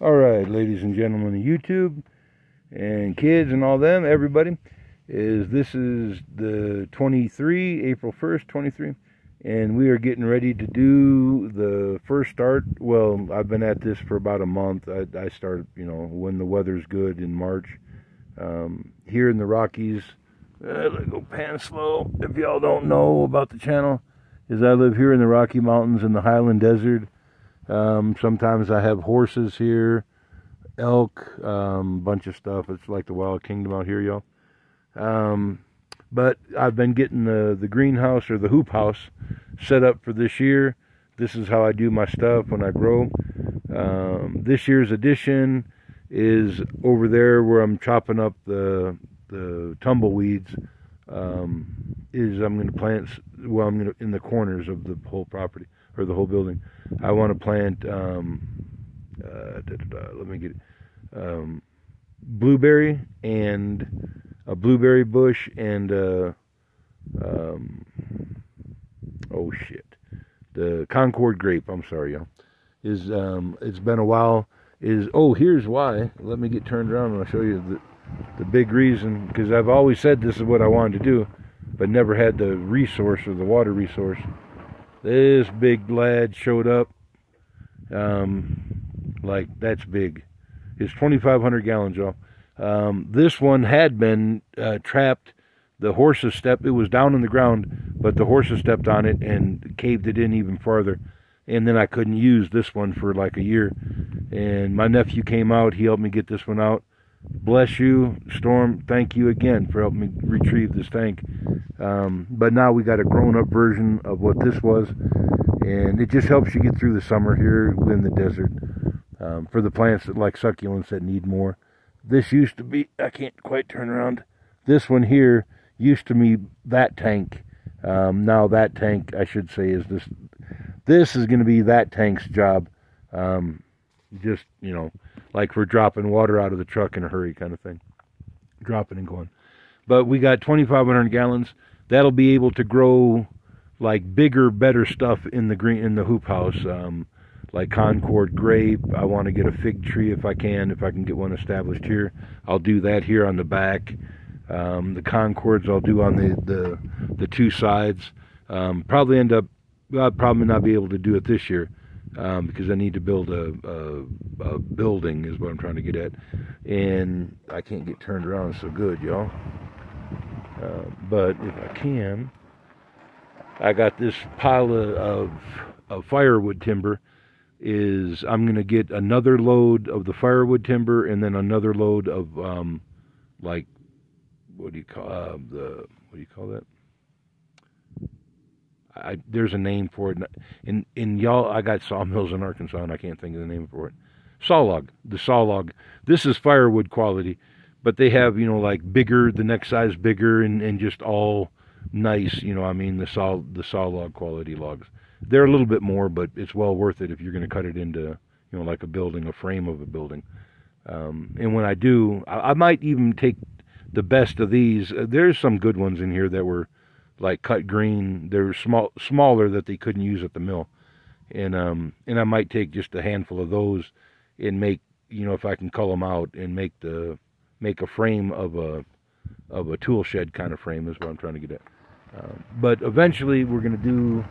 Alright, ladies and gentlemen of YouTube, and kids and all them, everybody, this is the April 1st, 23, and we are getting ready to do the first start. Well, I've been at this for about a month. I start, when the weather's good in March. Here in the Rockies, let me go pan slow. If y'all don't know about the channel, is I live here in the Rocky Mountains in the Highland Desert. Sometimes I have horses here, elk, bunch of stuff. It's like the Wild Kingdom out here, y'all. But I've been getting the greenhouse or the hoop house set up for this year. This is how I do my stuff when I grow. This year's addition is over there where I'm chopping up the tumbleweeds. Is I'm going to plant, well, I'm going to, in the corners of the whole property, or the whole building, I want to plant, let me get it, blueberry, and a blueberry bush, and, oh shit, the Concord grape, I'm sorry, y'all, it's been a while, here's why, let me get turned around and I'll show you the big reason, because I've always said this is what I wanted to do, but never had the resource or the water resource. This big lad showed up, like that's big. It's 2,500 gallons, y'all. This one had been trapped. The horses stepped, it was down on the ground, but the horses stepped on it and caved it in even farther. And then I couldn't use this one for like a year. And my nephew came out, he helped me get this one out. Bless you, Storm, thank you again for helping me retrieve this tank. But now we got a grown-up version of what this was, and it just helps you get through the summer here in the desert. For the plants that like succulents that need more. This used to be, I can't quite turn around, this one here used to be that tank. Now that tank, I should say, is this is going to be that tank's job. Just, like we're dropping water out of the truck in a hurry kind of thing. Dropping and going. But we got 2,500 gallons. That'll be able to grow like bigger, better stuff in the hoop house. Like Concord grape. I want to get a fig tree if I can get one established here. I'll do that here on the back. The Concords I'll do on the two sides. I'll probably not be able to do it this year. Because I need to build a building is what I'm trying to get at, and I can't get turned around so good, y'all. But if I can, I got this pile of firewood timber. I'm going to get another load of the firewood timber, and then another load of like what do you call that? There's a name for it. In y'all, I got sawmills in Arkansas, and I can't think of the name for it. Sawlog. The sawlog. This is firewood quality, but they have, like bigger, the next size bigger, and just all nice, the sawlog quality logs. They're a little bit more, but it's well worth it if you're going to cut it into, like a building, a frame of a building. And when I do, I might even take the best of these. There's some good ones in here that were like cut green. They're smaller that they couldn't use at the mill, and I might take just a handful of those and make, if I can cull them out and make a frame of a tool shed kind of frame is what I'm trying to get at. But eventually we're going to do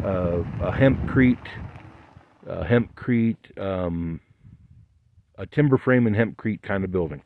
a hempcrete, a timber frame and hempcrete kind of building.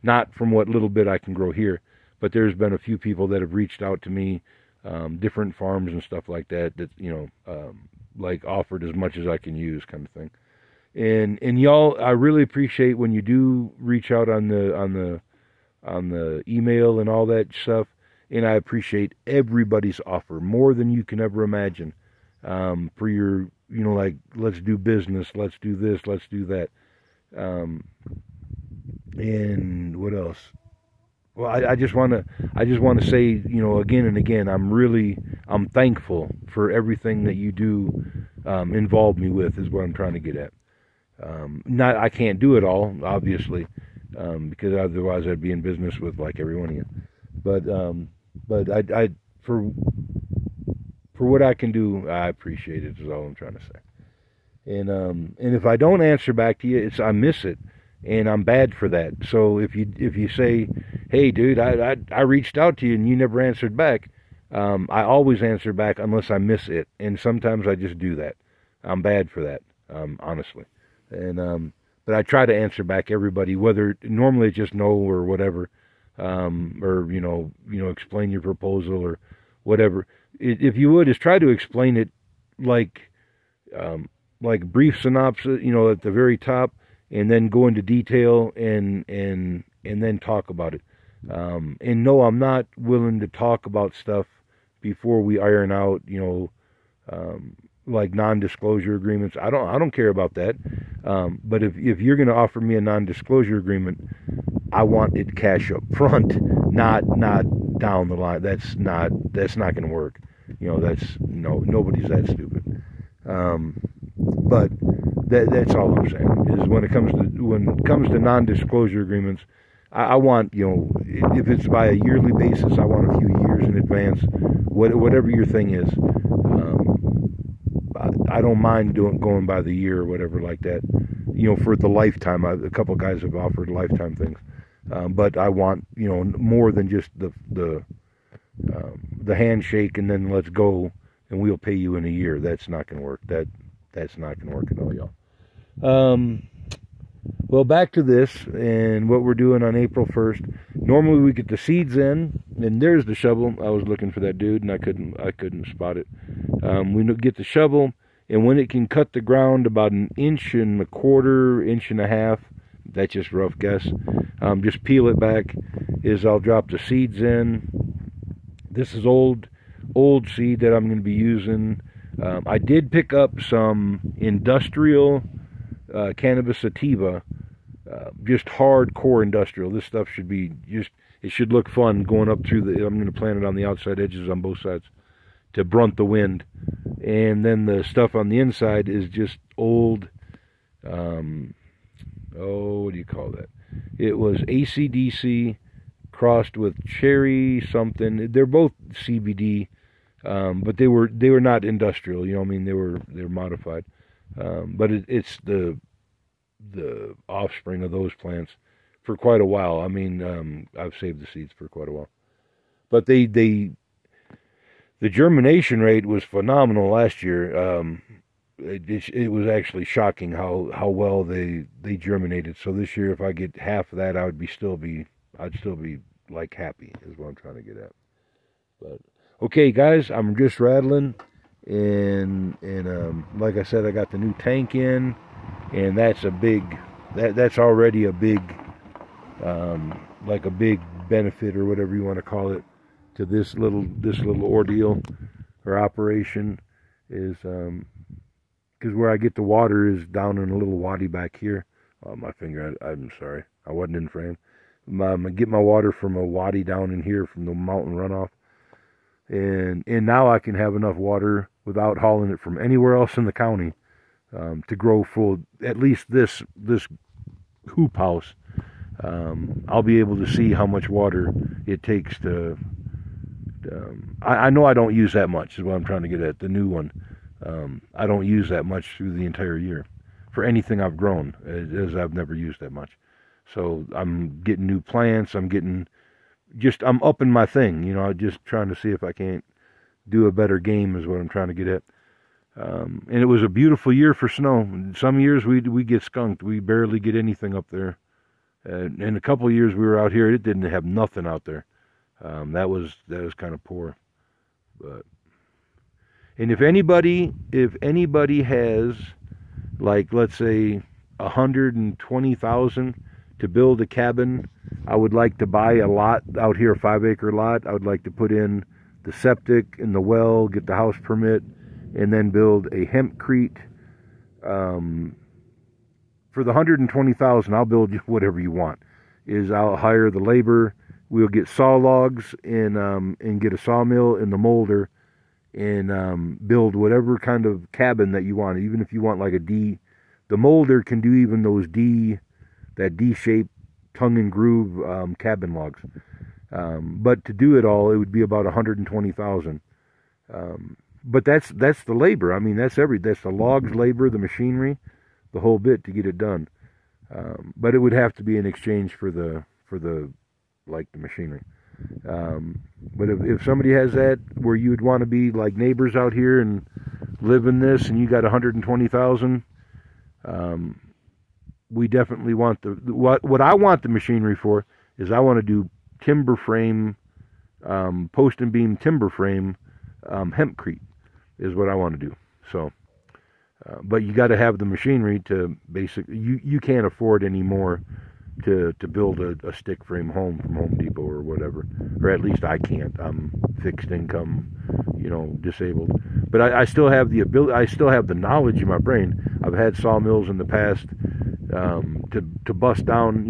Not from what little bit I can grow here, but there's been a few people that have reached out to me, different farms and stuff like that, like offered as much as I can use kind of thing. And y'all, I really appreciate when you do reach out on the email and all that stuff. And I appreciate everybody's offer more than you can ever imagine, for your, like, let's do business, let's do this, let's do that. And what else? Well, I just want to say, again and again, I'm thankful for everything that you do, involve me with, is what I'm trying to get at. I can't do it all, obviously, because otherwise I'd be in business with like every one of you. But for what I can do, I appreciate it, is all I'm trying to say. And if I don't answer back to you, it's I miss it, and I'm bad for that. So if you say, hey dude, I reached out to you and you never answered back, I always answer back unless I miss it, and sometimes I just do that. I'm bad for that, honestly. And but I try to answer back everybody, whether normally it's just no or whatever, or explain your proposal or whatever. If you would, just try to explain it like brief synopsis, at the very top, and then go into detail and then talk about it. And no, I'm not willing to talk about stuff before we iron out, like non-disclosure agreements. I don't care about that. But if you're going to offer me a non-disclosure agreement, I want it cash up front, not down the line. That's not going to work. Nobody's that stupid. But that's all I'm saying is when it comes to non-disclosure agreements, I want, if it's by a yearly basis, I want a few years in advance, whatever your thing is. I don't mind going by the year or whatever like that, for the lifetime. A couple of guys have offered lifetime things, but I want, more than just the handshake and then let's go and we'll pay you in a year. That's not going to work. That's not going to work at all, y'all. Well, back to this and what we're doing on April 1st. Normally we get the seeds in, and there's the shovel. I was looking for that dude, and I couldn't spot it. We get the shovel, and when it can cut the ground about 1.25 inches, 1.5 inches, that's just rough guess. Just peel it back. I'll drop the seeds in. This is old seed that I'm going to be using. I did pick up some industrial cannabis sativa, just hardcore industrial. This stuff should be it should look fun going up through I'm going to plant it on the outside edges on both sides to brunt the wind. And then the stuff on the inside is just old, what do you call that? It was AC/DC crossed with cherry something. They're both CBD, but they were not industrial. They're modified. But it's the offspring of those plants for quite a while. I've saved the seeds for quite a while. But the germination rate was phenomenal last year. It was actually shocking how well they germinated. So this year, if I get half of that, I'd still be like happy is what I'm trying to get at. But okay, guys, I'm just rattling. And like I said, I got the new tank in, and that's already a big, like a big benefit or whatever you want to call it to this little ordeal or operation is, because where I get the water is down in a little wadi back here. Oh, my finger, I'm sorry, I wasn't in frame. I get my water from a wadi down in here from the mountain runoff. And now I can have enough water without hauling it from anywhere else in the county to grow full, at least this hoop house. I'll be able to see how much water it takes to, I know I don't use that much is what I'm trying to get at, the new one. I don't use that much through the entire year for anything I've grown, as I've never used that much. So I'm getting new plants, I'm upping my thing, just trying to see if I can't do a better game is what I'm trying to get at. And it was a beautiful year for snow. Some years we get skunked. We barely get anything up there. And a couple of years we were out here, it didn't have nothing out there. That was kind of poor. But and if anybody has, like, let's say $120,000 to build a cabin, I would like to buy a lot out here, a 5-acre lot. I would like to put in the septic and the well, get the house permit, and then build a hempcrete. For the $120,000, I'll build whatever you want. I'll hire the labor. We'll get saw logs and get a sawmill and the molder, and build whatever kind of cabin that you want. Even if you want like a D, the molder can do even those that D-shaped tongue and groove cabin logs. But to do it all, it would be about $120,000. But that's the labor. I mean, that's the logs, labor, the machinery, the whole bit to get it done. But it would have to be in exchange for the like the machinery. But if somebody has that where you would want to be like neighbors out here and live in this, and you got 120,000, we definitely want what I want the machinery for is I want to do timber frame, post and beam timber frame, hempcrete is what I want to do. So, but you got to have the machinery to basically, you can't afford anymore to build a stick frame home from Home Depot or whatever, or at least I can't. I'm fixed income, disabled. But I still have the ability, I still have the knowledge in my brain. I've had sawmills in the past to bust down,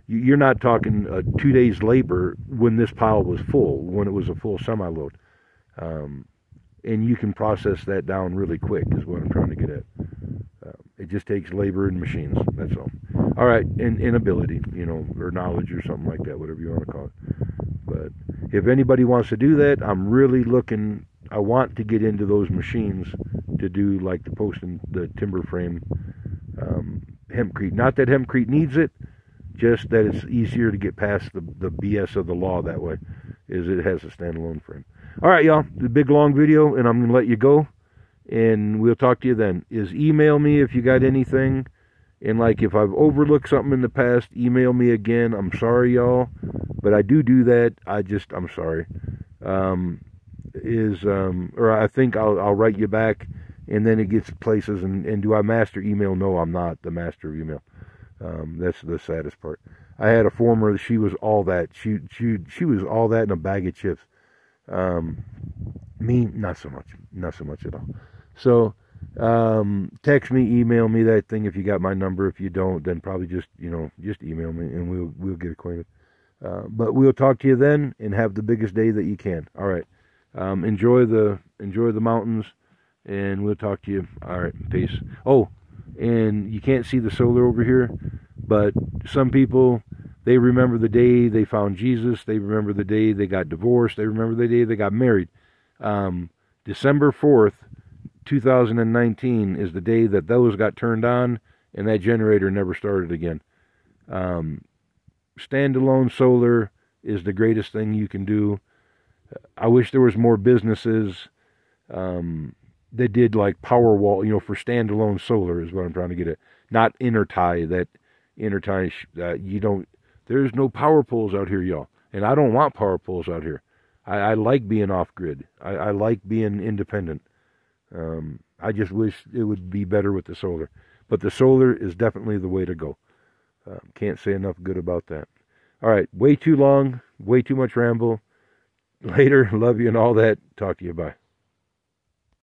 you're not talking 2 days labor when this pile was full, when it was a full semi-load. And you can process that down really quick is what I'm trying to get at. It just takes labor and machines, that's all. All right, and ability, or knowledge or something like that, whatever you want to call it. But if anybody wants to do that, I'm really looking, I want to get into those machines to do like the post and the timber frame hempcrete. Not that hempcrete needs it, just that it's easier to get past the BS of the law that way, is it has a standalone frame. All right, y'all, the big long video, and I'm going to let you go, and we'll talk to you then. Email me if you got anything, and like if I've overlooked something in the past, email me again. I'm sorry, y'all, but I do that. I'm sorry. Or I think I'll write you back, and then it gets places, and do I master email? No, I'm not the master of email. That's the saddest part. I had a former, she was all that. She was all that in a bag of chips. Me, not so much at all. So, text me, email me that thing if you got my number. If you don't, then probably just email me and we'll get acquainted. But we'll talk to you then, and have the biggest day that you can. All right. Enjoy the mountains, and we'll talk to you. All right. Peace. Oh, and you can't see the solar over here, but some people, they remember the day they found Jesus. They remember the day they got divorced. They remember the day they got married. December 4th, 2019 is the day that those got turned on, and that generator never started again. Standalone solar is the greatest thing you can do. I wish there was more businesses that did like Powerwall, for standalone solar is what I'm trying to get at. Not intertie. That intertie, there's no power poles out here, y'all. And I don't want power poles out here. I like being off-grid. I like being independent. I just wish it would be better with the solar. But the solar is definitely the way to go. Can't say enough good about that. All right, way too long, way too much ramble. Later, love you and all that. Talk to you, bye.